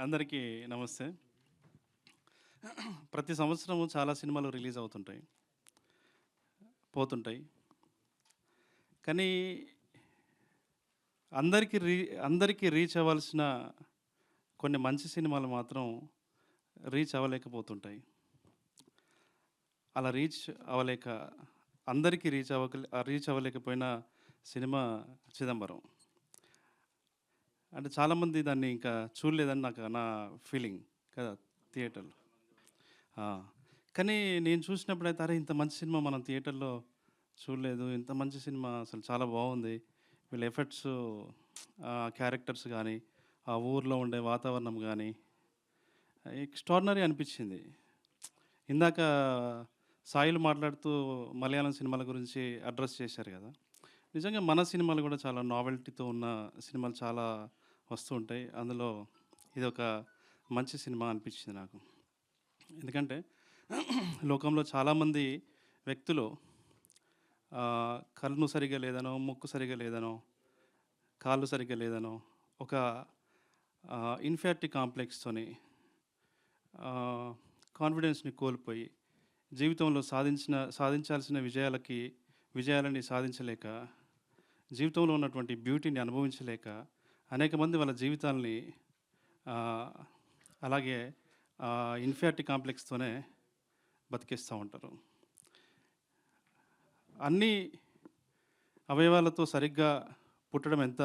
అందరికీ నమస్తే. ప్రతి సంవత్సరము చాలా సినిమాలు రిలీజ్ అవుతుంటాయి, పోతుంటాయి. కానీ అందరికీ అందరికీ రీచ్ అవ్వాల్సిన కొన్ని మంచి సినిమాలు మాత్రం రీచ్ అవ్వలేకపోతుంటాయి. అలా అందరికీ రీచ్ అవ్వలేకపోయిన సినిమా 'చిదంబరం'. అంటే చాలామంది దాన్ని ఇంకా చూడలేదని నా ఫీలింగ్ కదా థియేటర్లో. కానీ నేను చూసినప్పుడైతే అరే ఇంత మంచి సినిమా మనం థియేటర్లో చూడలేదు, ఇంత మంచి సినిమా అసలు చాలా బాగుంది, వీళ్ళ ఎఫెక్ట్స్, క్యారెక్టర్స్ కానీ, ఆ ఊర్లో ఉండే వాతావరణం కానీ ఎక్స్ట్రాడినరీ అనిపించింది. ఇందాక సాయిలు మాట్లాడుతూ మలయాళం సినిమాల గురించి అడ్రస్ చేశారు కదా. నిజంగా మన సినిమాలు కూడా చాలా నావెల్టీతో ఉన్న సినిమాలు చాలా వస్తూ ఉంటాయి. అందులో ఇది ఒక మంచి సినిమా అనిపించింది నాకు. ఎందుకంటే లోకంలో చాలామంది వ్యక్తులు కళ్ళు సరిగ్గా లేదనో, ముక్కు సరిగ్గా లేదనో, కాళ్ళు సరిగ్గా లేదనో, ఒక ఇన్ఫీరియారిటీ కాంప్లెక్స్తోని కాన్ఫిడెన్స్ని కోల్పోయి జీవితంలో సాధించాల్సిన విజయాలని సాధించలేక, జీవితంలో ఉన్నటువంటి బ్యూటీని అనుభవించలేక అనేక మంది వాళ్ళ జీవితాలని అలాగే ఇన్ఫీరియారిటీ కాంప్లెక్స్తోనే బతికేస్తూ ఉంటారు. అన్ని అవయవాలతో సరిగ్గా పుట్టడం ఎంత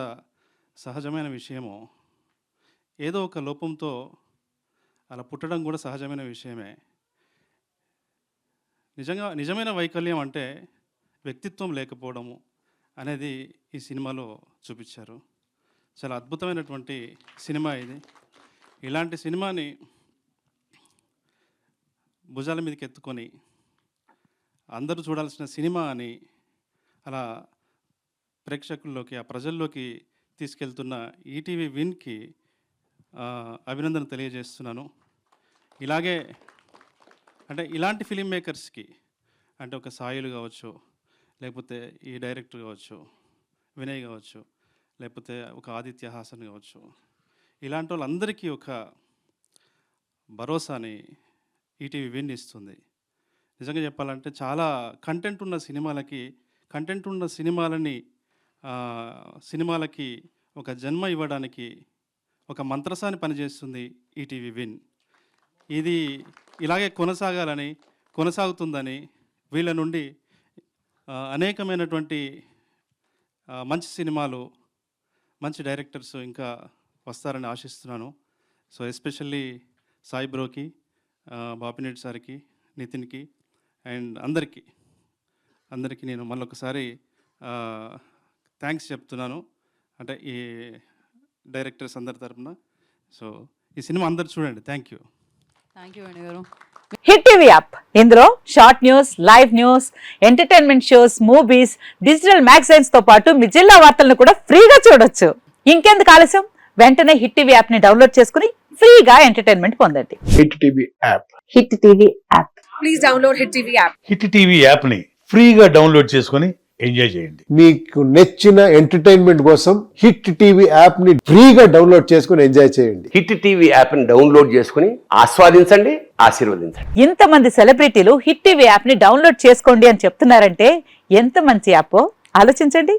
సహజమైన విషయమో, ఏదో ఒక లోపంతో అలా పుట్టడం కూడా సహజమైన విషయమే. నిజమైన వైకల్యం అంటే వ్యక్తిత్వం లేకపోవడము అనేది ఈ సినిమాలో చూపించారు. చాలా అద్భుతమైనటువంటి సినిమా ఇది. ఇలాంటి సినిమాని భుజాల మీదకి ఎత్తుకొని అందరూ చూడాల్సిన సినిమా అని అలా ప్రేక్షకుల్లోకి, ఆ ప్రజల్లోకి తీసుకెళ్తున్న ఈటీవీ విన్కి అభినందన తెలియజేస్తున్నాను. ఇలాంటి ఫిలిం మేకర్స్కి, అంటే ఒక సాయిలు కావచ్చు, లేకపోతే ఈ డైరెక్టర్ కావచ్చు, వినయ్ కావచ్చు, లేకపోతే ఒక ఆదిత్య హాసన్ కావచ్చు, ఇలాంటి వాళ్ళందరికీ ఒక భరోసాని ఈటీవీ విన్ ఇస్తుంది. నిజంగా చెప్పాలంటే చాలా కంటెంట్ ఉన్న సినిమాలకి ఒక జన్మ ఇవ్వడానికి ఒక మంత్రసాని పనిచేస్తుంది ఈటీవీ విన్. ఇది ఇలాగే కొనసాగుతుందని, వీళ్ళ నుండి అనేకమైనటువంటి మంచి సినిమాలు, మంచి డైరెక్టర్స్ ఇంకా వస్తారని ఆశిస్తున్నాను. సో ఎస్పెషల్లీ సాయి బ్రోకి, బాపినేటి సార్కి, నితిన్కి అండ్ అందరికీ నేను మళ్ళొకసారి థ్యాంక్స్ చెప్తున్నాను, అంటే ఈ డైరెక్టర్స్ అందరి తరపున. సో ఈ సినిమా అందరు చూడండి. థ్యాంక్ యూ వేణు గారు. హిట్ టీవీ యాప్, ఇందులో short news, live news, entertainment shows, movies, digital magazines తో పాటు మీ జిల్లా వార్తలను కూడా ఫ్రీగా చూడొచ్చు. ఇంకెందుకు ఆలస్యం, వెంటనే హిట్ టీవీ యాప్ ని డౌన్లోడ్ చేసుకుని ఫ్రీగా ఎంటర్టైన్మెంట్ పొందండి. Hit TV app. Hit TV app. Please download hit TV app. Hit TV app ని ఫ్రీగా డౌన్లోడ్ చేసుకుని ఎంజాయ్ చేయండి. మీకు నచ్చిన ఎంటర్టైన్మెంట్ కోసం హిట్ టీవీ యాప్ ని ఫ్రీగా డౌన్లోడ్ చేసుకుని ఎంజాయ్ చేయండి. హిట్ టీవీ యాప్ ని డౌన్లోడ్ చేసుకుని ఆస్వాదించండి, ఆశీర్వదించండి. ఇంతమంది సెలబ్రిటీలు హిట్ టీవీ యాప్ ని డౌన్లోడ్ చేసుకోండి అని చెప్తున్నారంటే ఎంత మంచి యాప్ ఆలోచించండి.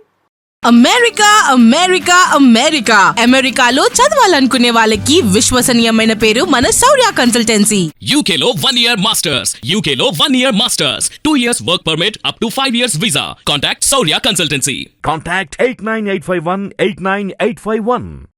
అమెరికాలో చదవాలనుకునే వాళ్ళకి విశ్వసనీయమైన పేరు మన శౌర్య కన్సల్టెన్సీ. UK లో 1 year masters, 2 years work permit up to 5 years visa. Contact Shaurya Consultancy. Contact 89851 89851.